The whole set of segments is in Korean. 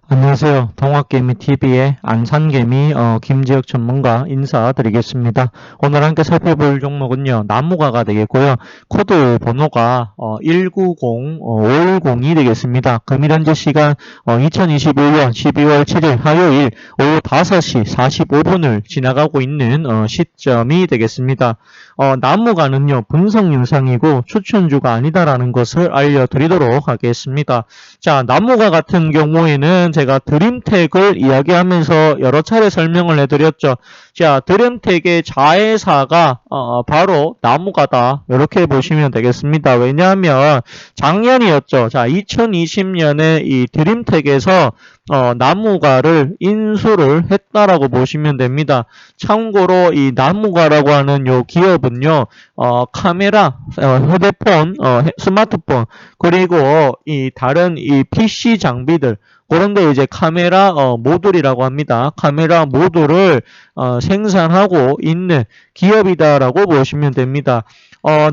안녕하세요. 동학개미TV의 안산개미 김지혁 전문가 인사드리겠습니다. 오늘 함께 살펴볼 종목은요. 나무가가 되겠고요. 코드 번호가 190510이 되겠습니다. 금일 현재 시간 2021년 12월 7일 화요일 오후 5시 45분을 지나가고 있는 시점이 되겠습니다. 나무가는요. 분석 영상이고 추천주가 아니다라는 것을 알려드리도록 하겠습니다. 자, 나무가 같은 경우에는 제가 드림텍을 이야기하면서 여러 차례 설명을 해드렸죠. 자, 드림텍의 자회사가 바로 나무가다. 이렇게 보시면 되겠습니다. 왜냐하면 작년이었죠. 자, 2020년에 이 드림텍에서 나무가를 인수를 했다라고 보시면 됩니다. 참고로 이 나무가라고 하는 요 기업은요, 카메라, 휴대폰, 스마트폰, 그리고 이 다른 이 PC 장비들, 그런데 이제 카메라 모듈이라고 합니다. 카메라 모듈을 생산하고 있는 기업이다라고 보시면 됩니다.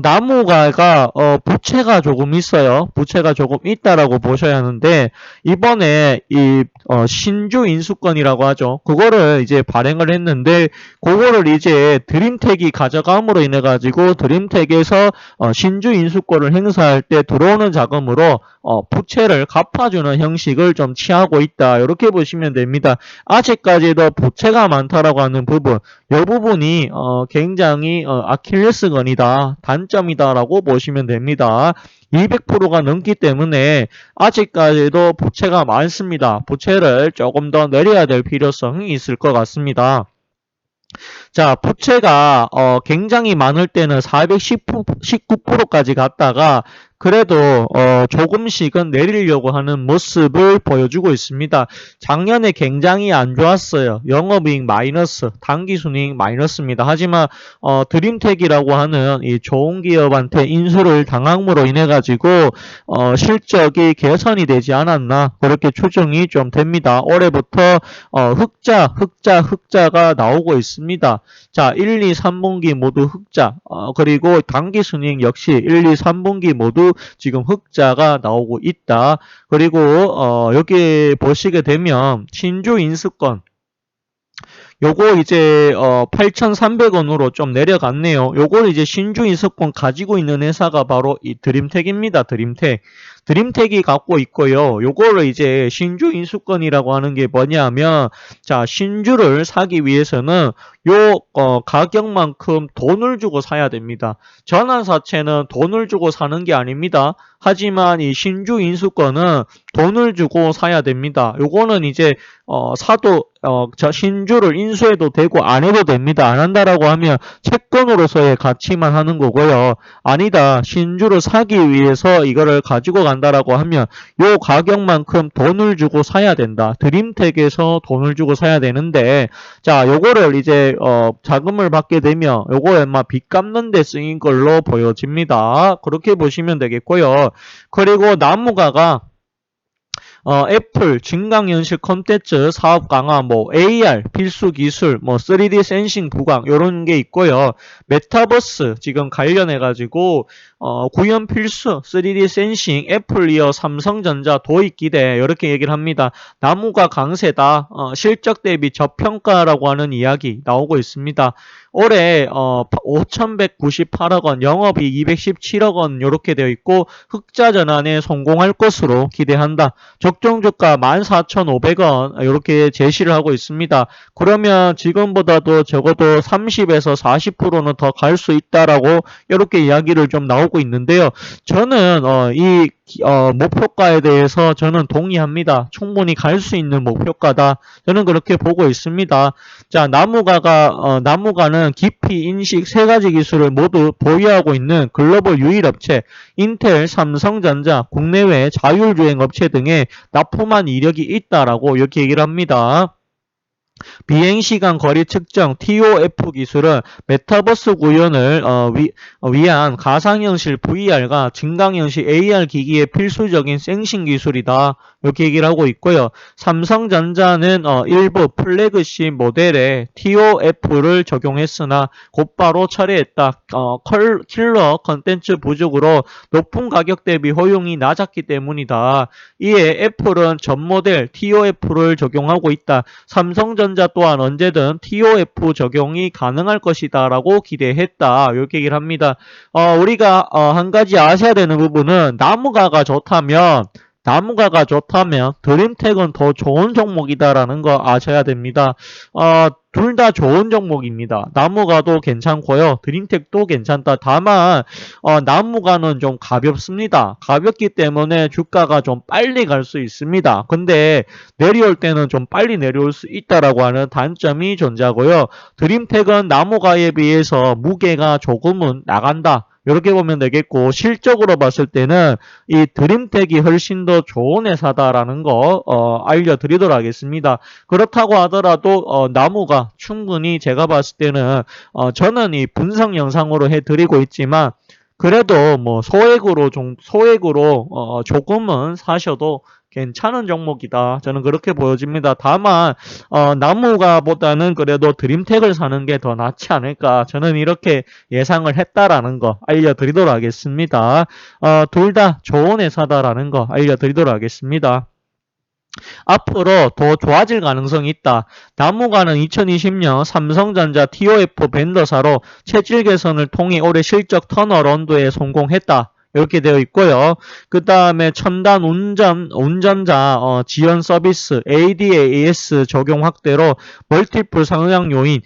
나무가가 부채가 조금 있어요. 부채가 조금 있다라고 보셔야 하는데 이번에 이 신주 인수권이라고 하죠. 그거를 이제 발행을 했는데 그거를 이제 드림텍이 가져감으로 인해 가지고 드림텍에서 신주 인수권을 행사할 때 들어오는 자금으로 부채를 갚아주는 형식을 좀 취하고 있다. 이렇게 보시면 됩니다. 아직까지도 부채가 많다라고 하는 부분, 이 부분이 굉장히 아킬레스건이다, 단점이다라고 보시면 됩니다. 200%가 넘기 때문에 아직까지도 부채가 많습니다. 부채를 조금 더 내려야 될 필요성이 있을 것 같습니다. 자, 부채가 굉장히 많을 때는 419%까지 갔다가 그래도 조금씩은 내리려고 하는 모습을 보여주고 있습니다. 작년에 굉장히 안 좋았어요. 영업이익 마이너스, 당기순이익 마이너스입니다. 하지만 드림텍이라고 하는 이 좋은 기업한테 인수를 당함으로 인해 가지고 실적이 개선이 되지 않았나 그렇게 추정이 좀 됩니다. 올해부터 흑자가 나오고 있습니다. 자, 1, 2, 3분기 모두 흑자, 그리고 당기순이익 역시 1, 2, 3분기 모두 지금 흑자가 나오고 있다. 그리고 여기 보시게 되면 신주 인수권 요거 이제 8,300원으로 좀 내려갔네요. 요걸 이제 신주 인수권 가지고 있는 회사가 바로 이 드림텍입니다. 드림텍. 드림텍이 갖고 있고요. 요거를 이제 신주 인수권이라고 하는 게 뭐냐면 자, 신주를 사기 위해서는 요 가격만큼 돈을 주고 사야 됩니다. 전환사채는 돈을 주고 사는 게 아닙니다. 하지만 이 신주 인수권은 돈을 주고 사야 됩니다. 요거는 이제 사도 신주를 인수해도 되고 안 해도 됩니다. 안 한다라고 하면 채권으로서의 가치만 하는 거고요. 아니다. 신주를 사기 위해서 이거를 가지고 간다라고 하면 요 가격만큼 돈을 주고 사야 된다. 드림텍에서 돈을 주고 사야 되는데 자, 요거를 이제 자금을 받게 되면 요거에 빚 갚는 데 쓰인 걸로 보여집니다. 그렇게 보시면 되겠고요. 그리고 나무가가 애플 증강현실 콘텐츠 사업 강화, AR 필수 기술, 3D 센싱 부각 이런 게 있고요. 메타버스 지금 관련해 가지고 구현 필수 3D 센싱, 애플리어, 삼성전자, 도입 기대 이렇게 얘기를 합니다. 나무가 강세다. 실적 대비 저평가라고 하는 이야기 나오고 있습니다. 올해 5,198억 원, 영업이익 217억 원 이렇게 되어 있고 흑자 전환에 성공할 것으로 기대한다. 적정주가 14,500원 이렇게 제시를 하고 있습니다. 그러면 지금보다도 적어도 30에서 40%는 더 갈 수 있다라고 이렇게 이야기를 좀 나오고 있는데요. 저는 이 목표가에 대해서 저는 동의합니다. 충분히 갈 수 있는 목표가다. 저는 그렇게 보고 있습니다. 자, 나무가는 기피, 인식 세 가지 기술을 모두 보유하고 있는 글로벌 유일 업체, 인텔, 삼성전자, 국내외 자율주행 업체 등에 납품한 이력이 있다라고 이렇게 얘기를 합니다. 비행시간 거리 측정 TOF 기술은 메타버스 구현을 위한 가상현실 VR과 증강현실 AR 기기의 필수적인 생신 기술이다. 이렇게 얘기를 하고 있고요. 삼성전자는 일부 플래그십 모델에 TOF를 적용했으나 곧바로 철회했다. 킬러 컨텐츠 부족으로 높은 가격 대비 허용이 낮았기 때문이다. 이에 애플은 전 모델 TOF를 적용하고 있다. 삼성전자 또한 언제든 TOF 적용이 가능할 것이다 라고 기대했다. 이렇게 얘기를 합니다. 우리가 한 가지 아셔야 되는 부분은 나무가가 좋다면 드림텍은 더 좋은 종목이다라는 거 아셔야 됩니다. 둘 다 좋은 종목입니다. 나무가도 괜찮고요. 드림텍도 괜찮다. 다만 나무가는 좀 가볍습니다. 가볍기 때문에 주가가 좀 빨리 갈 수 있습니다. 근데 내려올 때는 좀 빨리 내려올 수 있다라고 하는 단점이 존재하고요. 드림텍은 나무가에 비해서 무게가 조금은 나간다. 이렇게 보면 되겠고, 실적으로 봤을 때는 이 드림텍이 훨씬 더 좋은 회사다라는 거 알려드리도록 하겠습니다. 그렇다고 하더라도 나무가 충분히 제가 봤을 때는 저는 이 분석 영상으로 해드리고 있지만 그래도 뭐 소액으로 조금은 사셔도 괜찮은 종목이다. 저는 그렇게 보여집니다. 다만 나무가보다는 그래도 드림텍을 사는 게 더 낫지 않을까. 저는 이렇게 예상을 했다라는 거 알려드리도록 하겠습니다. 둘 다 좋은 회사다라는 거 알려드리도록 하겠습니다. 앞으로 더 좋아질 가능성이 있다. 나무가는 2020년 삼성전자 TOF 벤더사로 체질 개선을 통해 올해 실적 턴어라운드에 성공했다. 이렇게 되어 있고요. 그 다음에 첨단 운전자 지연 서비스 ADAS 적용 확대로 멀티플 상향 요인,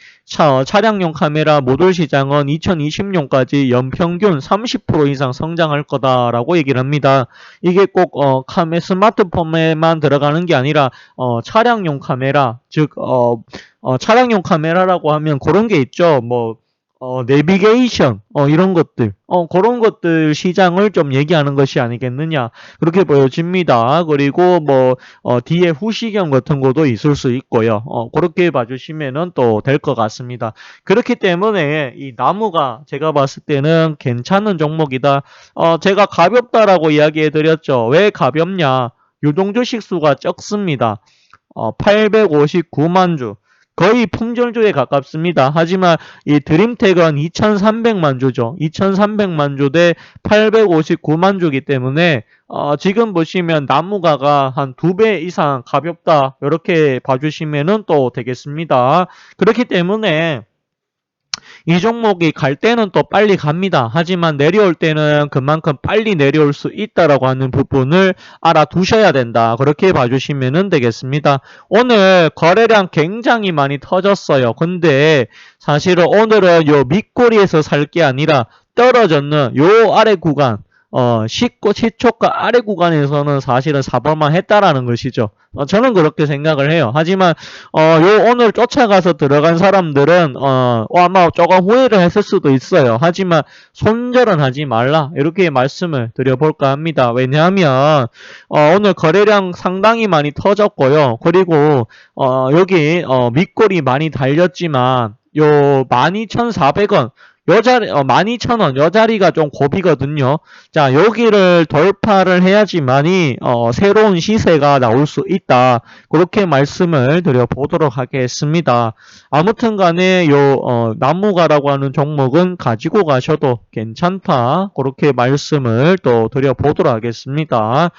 차량용 카메라 모듈 시장은 2020년까지 연평균 30% 이상 성장할 거다라고 얘기를 합니다. 이게 꼭 스마트폰에만 들어가는 게 아니라 차량용 카메라, 즉 차량용 카메라라고 하면 그런 게 있죠. 뭐 내비게이션, 이런 것들, 그런 것들 시장을 좀 얘기하는 것이 아니겠느냐. 그렇게 보여집니다. 그리고 뒤에 후시경 같은 것도 있을 수 있고요. 그렇게 봐주시면은 또 될 것 같습니다. 그렇기 때문에 이 나무가 제가 봤을 때는 괜찮은 종목이다. 제가 가볍다라고 이야기해 드렸죠. 왜 가볍냐? 유동주식 수가 적습니다. 859만 주. 거의 품절주에 가깝습니다. 하지만 이 드림텍은 2,300만 주죠. 2,300만 주 대 859만 주기 때문에 지금 보시면 나무가가 한 2배 이상 가볍다. 이렇게 봐주시면 또 되겠습니다. 그렇기 때문에 이 종목이 갈 때는 또 빨리 갑니다. 하지만 내려올 때는 그만큼 빨리 내려올 수 있다라고 하는 부분을 알아두셔야 된다. 그렇게 봐주시면 되겠습니다. 오늘 거래량 굉장히 많이 터졌어요. 근데 사실은 오늘은 요 밑꼬리에서 살 게 아니라 떨어졌는 요 아래 구간, 시초가 아래 구간에서는 사실은 사볼만 했다라는 것이죠. 저는 그렇게 생각을 해요. 하지만 오늘 쫓아가서 들어간 사람들은 아마 조금 후회를 했을 수도 있어요. 하지만 손절은 하지 말라 이렇게 말씀을 드려볼까 합니다. 왜냐하면 오늘 거래량 상당히 많이 터졌고요. 그리고 여기 밑골이 많이 달렸지만 요 12,400원 요 자리, 12,000원, 요 자리가 좀 고비거든요. 자, 여기를 돌파를 해야지만이, 새로운 시세가 나올 수 있다. 그렇게 말씀을 드려보도록 하겠습니다. 아무튼 간에 나무가라고 하는 종목은 가지고 가셔도 괜찮다. 그렇게 말씀을 또 드려보도록 하겠습니다.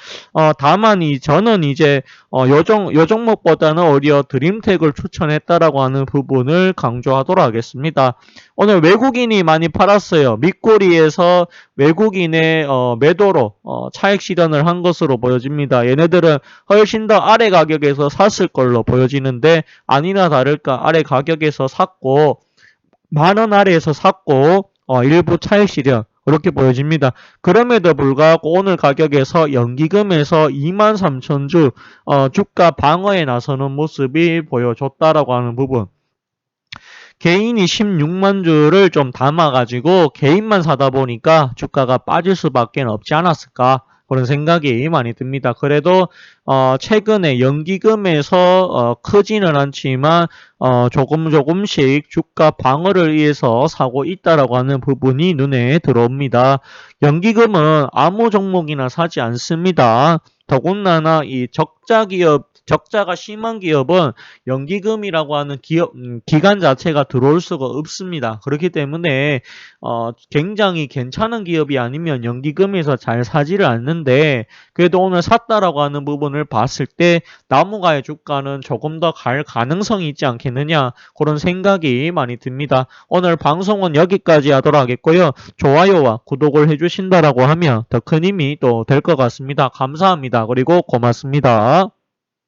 다만, 저는 이제, 요 종목보다는 오히려 드림텍을 추천했다라고 하는 부분을 강조하도록 하겠습니다. 오늘 외국인이 많이 팔았어요. 밑꼬리에서 외국인의 매도로 차익 실현을 한 것으로 보여집니다. 얘네들은 훨씬 더 아래 가격에서 샀을 걸로 보여지는데 아니나 다를까 아래 가격에서 샀고 만원 아래에서 샀고 일부 차익 실현 그렇게 보여집니다. 그럼에도 불구하고 오늘 가격에서 연기금에서 23,000주 주가 방어에 나서는 모습이 보여줬다라고 하는 부분. 개인이 16만 주를 좀 담아가지고 개인만 사다 보니까 주가가 빠질 수밖에 없지 않았을까. 그런 생각이 많이 듭니다. 그래도 최근에 연기금에서 크지는 않지만 조금씩 주가 방어를 위해서 사고 있다라고 하는 부분이 눈에 들어옵니다. 연기금은 아무 종목이나 사지 않습니다. 더군다나 이 적자 기업, 적자가 심한 기업은 연기금이라고 하는 기간 자체가 들어올 수가 없습니다. 그렇기 때문에 굉장히 괜찮은 기업이 아니면 연기금에서 잘 사지를 않는데 그래도 오늘 샀다라고 하는 부분을 봤을 때 나무가의 주가는 조금 더 갈 가능성이 있지 않겠느냐 그런 생각이 많이 듭니다. 오늘 방송은 여기까지 하도록 하겠고요. 좋아요와 구독을 해주신다라고 하면 더 큰 힘이 또 될 것 같습니다. 감사합니다. 그리고 고맙습니다.